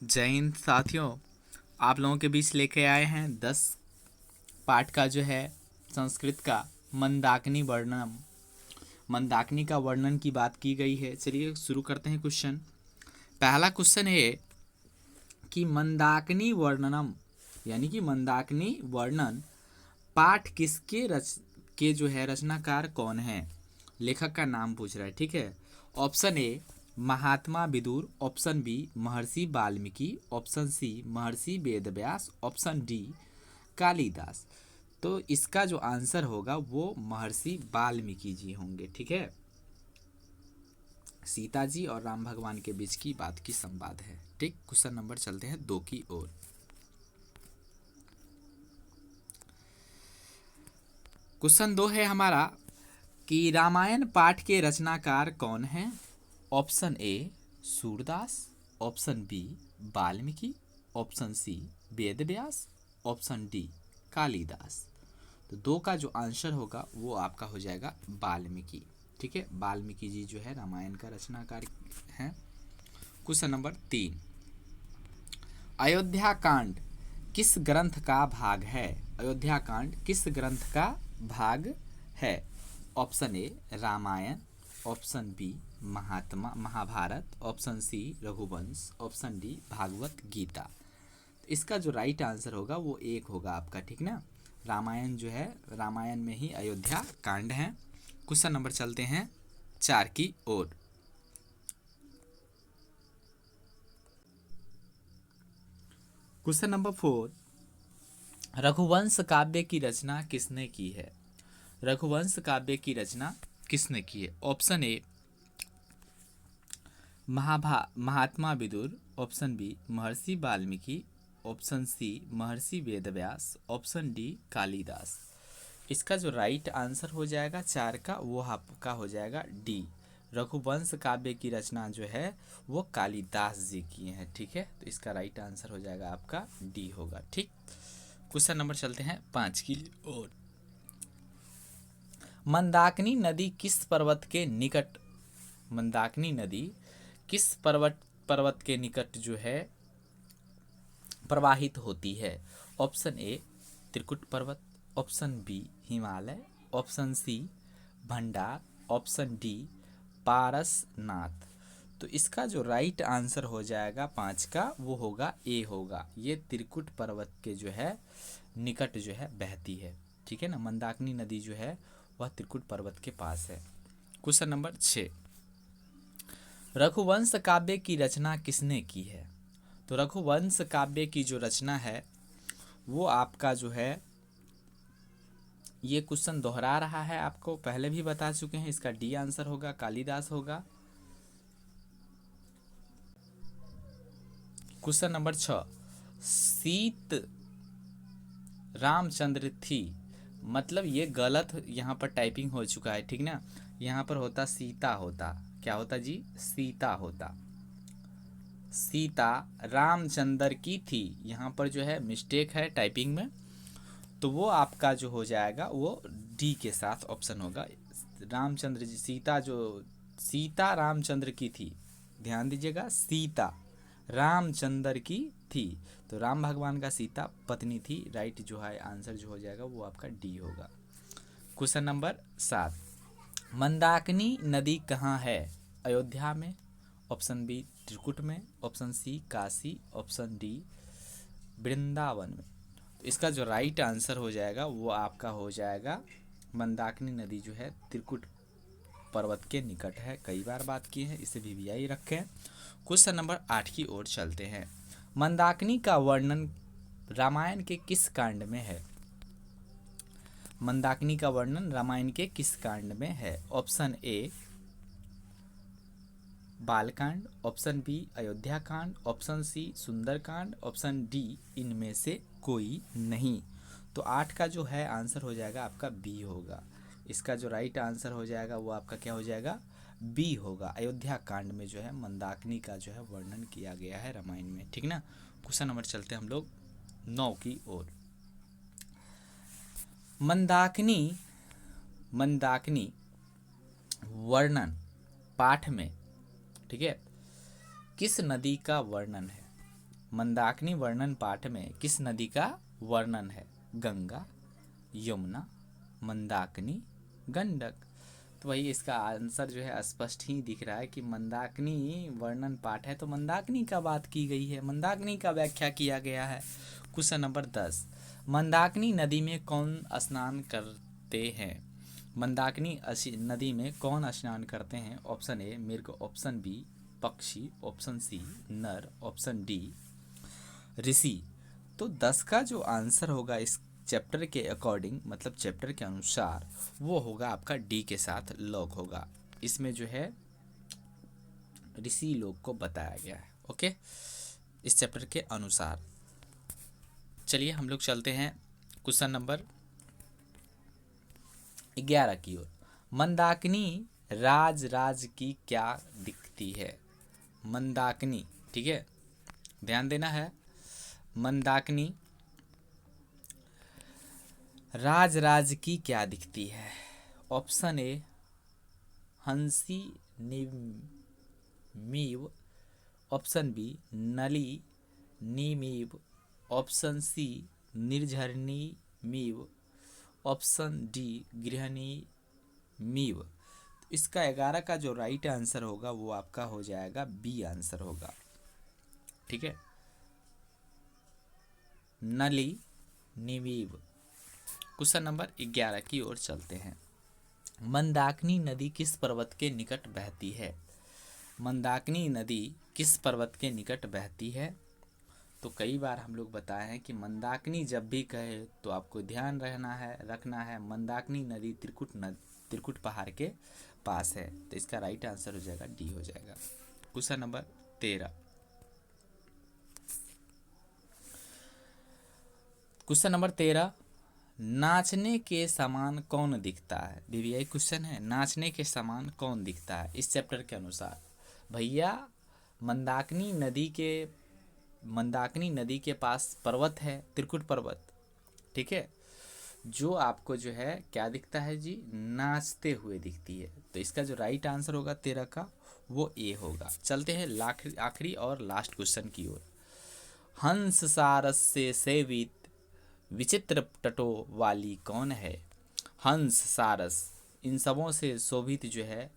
जय हिंद साथियों। आप लोगों के बीच लेके आए हैं 10 पाठ का जो है संस्कृत का मंदाकिनी वर्णन। मंदाकिनी का वर्णन की बात की गई है। चलिए शुरू करते हैं क्वेश्चन। पहला क्वेश्चन है कि मंदाकिनी वर्णनम यानी कि मंदाकिनी वर्णन पाठ किसके के जो है रचनाकार कौन है, लेखक का नाम पूछ रहा है। ठीक है। Option A Mahatma Vidur, option B Maharshi Valmiki, option C Maharshi Vedvyas, option D Kalidas. तो इसका जो आंसर होगा वो महर्षि वाल्मीकि जी होंगे। ठीक है। सीता जी और राम भगवान के बीच की बात की संवाद है। ठीक। क्वेश्चन नंबर चलते हैं 2 की ओर। क्वेश्चन 2 है हमारा कि रामायण पाठ के रचनाकार कौन हैं। Option A Surdas, option B Valmiki, option C Vedvyas, option D Kalidas. तो 2 का जो आंसर होगा वो आपका हो जाएगा वाल्मीकि। ठीक है। वाल्मीकि जी जो है रामायण का रचनाकार हैं। क्वेश्चन नंबर 3, अयोध्या कांड किस ग्रंथ का भाग है। अयोध्या कांड किस ग्रंथ का भाग है। Option A Ramayana, option B Mahabharata, option C Raghuvansha, option D Bhagavad Gita. तो इसका जो राइट आंसर होगा वो एक होगा आपका। ठीक ना। रामायण जो है, रामायण में ही अयोध्या कांड है। क्वेश्चन नंबर चलते हैं 4 की ओर। क्वेश्चन नंबर 4, रघुवंश काव्य की रचना किसने की है। रघुवंश काव्य की रचना किसने की है। Option A Mahatma Vidur, option B Maharshi Valmiki, option C Maharshi Vedvyas, option D Kalidas. इसका जो राइट आंसर हो जाएगा 4 का वो आपका हो जाएगा डी। रघुवंश काव्य की रचना जो है वो कालिदास जी की हैं। ठीक है। तो इसका राइट आंसर हो जाएगा आपका डी होगा। ठीक। क्वेश्चन नंबर चलते हैं 5 की ओर। मंदाकिनी नदी किस पर्वत के निकट, मंदाकिनी नदी किस पर्वत के निकट जो है प्रवाहित होती है। ऑप्शन ए त्रिकुट पर्वत, option B Himalaya, option C भंडार, ऑप्शन डी पारसनाथ। तो इसका जो राइट आंसर हो जाएगा 5 का वो होगा ए होगा। ये त्रिकुट पर्वत के जो है निकट जो है बहती है। ठीक है ना। मंदाकिनी नदी जो है वह त्रिकुट पर्वत के पास है। क्वेश्चन नंबर 6, रघुवंश काव्य की रचना किसने की है। तो रघुवंश काव्य की जो रचना है वो आपका जो है, ये क्वेश्चन दोहरा रहा है, आपको पहले भी बता चुके हैं। इसका डी आंसर होगा कालिदास होगा। क्वेश्चन नंबर 6, सीत रामचंद्र थी, मतलब ये गलत यहाँ पर टाइपिंग हो चुका है। ठीक ना। यहाँ पर होता सीता होता, क्या होता जी, सीता होता। सीता रामचंद्र की थी, यहाँ पर जो है मिस्टेक है टाइपिंग में। तो वो आपका जो हो जाएगा वो डी के साथ ऑप्शन होगा। रामचंद्र जी, सीता जो, सीता रामचंद्र की थी, ध्यान दीजिएगा, सीता रामचंद्र की थी। तो राम भगवान का सीता पत्नी थी। राइट जो है आंसर जो हो जाएगा वो आपका डी होगा। क्वेश्चन नंबर 7, मंदाकिनी नदी कहाँ है। अयोध्या में, ऑप्शन बी त्रिकुट में, option C Kashi, option D Vrindavan में। तो इसका जो राइट आंसर हो जाएगा वो आपका हो जाएगा मंदाकिनी नदी जो है त्रिकुट पर्वत के निकट है। कई बार बात की है, इसे भी रखें। क्वेश्चन नंबर 8 की ओर चलते हैं। मंदाकिनी का वर्णन रामायण के किस कांड में है। मंदाकिनी का वर्णन रामायण के किस कांड में है। Option A Balkand, option B Ayodhya Kand, option सी सुंदर कांड, ऑप्शन डी इनमें से कोई नहीं। तो 8 का जो है आंसर हो जाएगा आपका बी होगा। इसका जो राइट आंसर हो जाएगा वो आपका क्या हो जाएगा, बी होगा। अयोध्या कांड में जो है मंदाकिनी का जो है वर्णन किया गया है रामायण में। ठीक ना। क्वेश्चन नंबर चलते हैं हम लोग 9 की ओर। मंदाकिनी मंदाकिनी वर्णन पाठ में, ठीक है, किस नदी का वर्णन है। मंदाकिनी वर्णन पाठ में किस नदी का वर्णन है? गंगा, यमुना, मंदाकिनी, गंडक। तो वही इसका आंसर जो है स्पष्ट ही दिख रहा है कि मंदाकिनी वर्णन पाठ है तो मंदाकिनी का बात की गई है, मंदाकिनी का व्याख्या किया गया है। क्वेश्चन नंबर 10, मंदाकिनी नदी में कौन स्नान करते हैं? मंदाकिनी नदी में कौन स्नान करते हैं? ऑप्शन ए मृग, ऑप्शन बी पक्षी, ऑप्शन सी नर, ऑप्शन डी ऋषि। तो 10 का जो आंसर होगा इस चैप्टर के अकॉर्डिंग, मतलब चैप्टर के अनुसार, वो होगा आपका डी के साथ लॉक होगा। इसमें जो है ऋषि लोग को बताया गया है। ओके, इस चैप्टर के अनुसार। चलिए हम लोग चलते हैं क्वेश्चन नंबर 11 की ओर। मंदाकिनी राज की क्या दिखती है? मंदाकिनी, ठीक है, ध्यान देना है। मंदाकिनी राज की क्या दिखती है? ऑप्शन ए हंसी नीमीव, ऑप्शन बी नली नीमीव, ऑप्शन सी निर्झरनी मीव, ऑप्शन डी गृहिणी मीव। इसका 11 का जो राइट आंसर होगा वो आपका हो जाएगा बी आंसर होगा, ठीक है, नली नीमीव। क्वेश्चन नंबर 11 की ओर चलते हैं। मंदाकिनी नदी किस पर्वत के निकट बहती है? मंदाकिनी नदी किस पर्वत के निकट बहती है? तो कई बार हम लोग बताए हैं कि मंदाकिनी जब भी कहे तो आपको ध्यान रखना है मंदाकिनी नदी त्रिकुट पहाड़ के पास है। तो इसका राइट आंसर हो जाएगा डी हो जाएगा। क्वेश्चन नंबर 13, क्वेश्चन नंबर 13, नाचने के समान कौन दिखता है? बीबीआई क्वेश्चन है, नाचने के समान कौन दिखता है इस चैप्टर के अनुसार? भैया मंदाकिनी नदी के पास पर्वत है, त्रिकुट पर्वत, ठीक है, जो आपको जो है क्या दिखता है जी? नाचते हुए दिखती है। तो इसका जो राइट आंसर होगा 13 का वो ए होगा। चलते हैं आखिरी और लास्ट क्वेश्चन की ओर। हंस सारस से सेवित विचित्र तटों वाली कौन है? हंस सारस इन सबों से शोभित जो है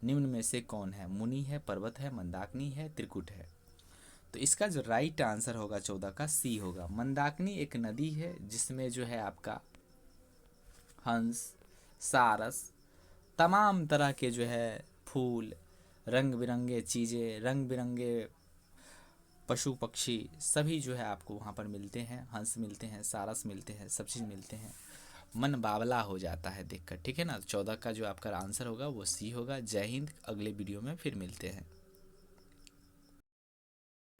निम्न में से कौन है? मुनि है, पर्वत है, मंदाकिनी है, त्रिकुट है। तो इसका जो राइट आंसर होगा 14 का सी होगा। मंदाकिनी एक नदी है जिसमें जो है आपका हंस, सारस, तमाम तरह के जो है फूल, रंग बिरंगे चीज़ें, रंग बिरंगे पशु पक्षी सभी जो है आपको वहाँ पर मिलते हैं। हंस मिलते हैं, सारस मिलते हैं, सब चीज़ मिलते हैं। मन बावला हो जाता है देखकर, ठीक है ना। 14 का जो आपका आंसर होगा वो सी होगा। जय हिंद, अगले वीडियो में फिर मिलते हैं।